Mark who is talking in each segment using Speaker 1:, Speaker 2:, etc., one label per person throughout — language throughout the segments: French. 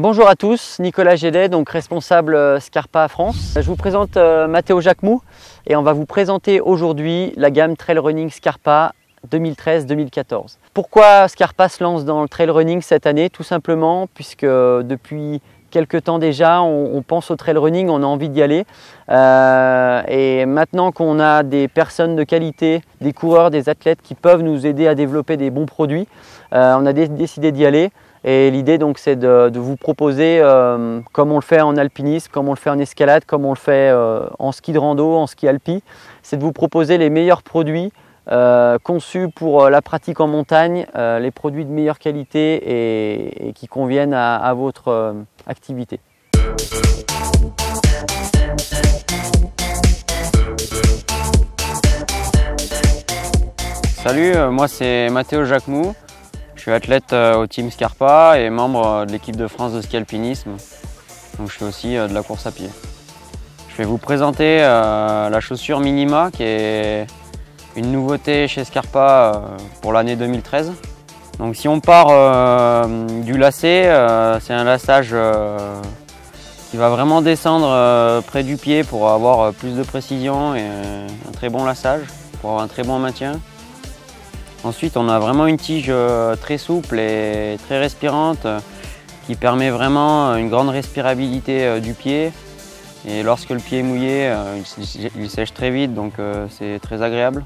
Speaker 1: Bonjour à tous, Nicolas Gédet, donc responsable Scarpa France. Je vous présente Matteo Jacquemou et on va vous présenter aujourd'hui la gamme Trail Running Scarpa 2013-2014. Pourquoi Scarpa se lance dans le trail running cette année? Tout simplement puisque depuis quelques temps déjà on pense au trail running, on a envie d'y aller et maintenant qu'on a des personnes de qualité, des coureurs, des athlètes qui peuvent nous aider à développer des bons produits, on a décidé d'y aller. Et l'idée donc c'est de vous proposer, comme on le fait en alpinisme, comme on le fait en escalade, comme on le fait en ski de rando, en ski alpi, c'est de vous proposer les meilleurs produits conçus pour la pratique en montagne, les produits de meilleure qualité et qui conviennent à votre activité.
Speaker 2: Salut, moi c'est Matteo Jacquemou. Je suis athlète au Team Scarpa et membre de l'équipe de France de ski alpinisme. Donc je fais aussi de la course à pied. Je vais vous présenter la chaussure Minima qui est une nouveauté chez Scarpa pour l'année 2013. Donc si on part du lacet, c'est un laçage qui va vraiment descendre près du pied pour avoir plus de précision et un très bon laçage, pour avoir un très bon maintien. Ensuite, on a vraiment une tige très souple et très respirante qui permet vraiment une grande respirabilité du pied. Et lorsque le pied est mouillé, il sèche très vite, donc c'est très agréable.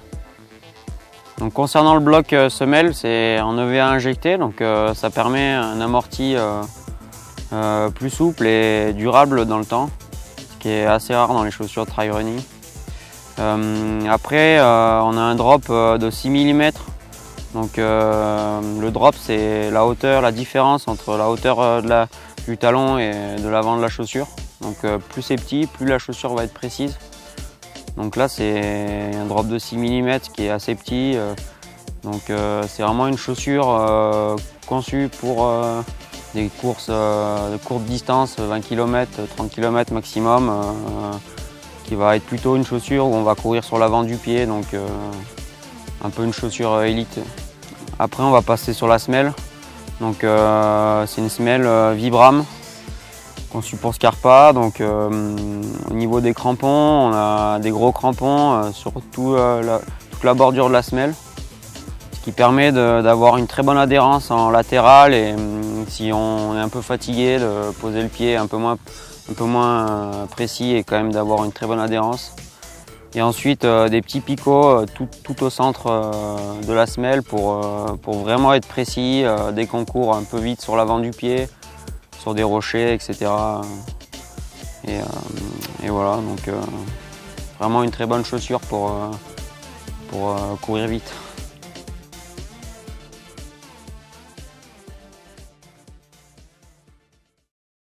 Speaker 2: Donc, concernant le bloc semelle, c'est en EVA injecté, donc ça permet un amorti plus souple et durable dans le temps, ce qui est assez rare dans les chaussures de trail running. Après, on a un drop de 6 mm. Donc le drop, c'est la hauteur, la différence entre la hauteur du talon et de l'avant de la chaussure. Donc plus c'est petit, plus la chaussure va être précise. Donc là c'est un drop de 6 mm qui est assez petit. Donc c'est vraiment une chaussure conçue pour des courses de courte distance, 20 km, 30 km maximum, qui va être plutôt une chaussure où on va courir sur l'avant du pied. Donc un peu une chaussure élite. Après on va passer sur la semelle. Donc c'est une semelle Vibram conçue pour Scarpa. Donc au niveau des crampons, on a des gros crampons sur toute la bordure de la semelle, ce qui permet d'avoir une très bonne adhérence en latéral et si on est un peu fatigué, de poser le pied un peu moins précis et quand même d'avoir une très bonne adhérence. Et ensuite des petits picots tout au centre de la semelle pour vraiment être précis dès qu'on court un peu vite sur l'avant du pied, sur des rochers, etc. Et voilà, donc vraiment une très bonne chaussure pour courir vite.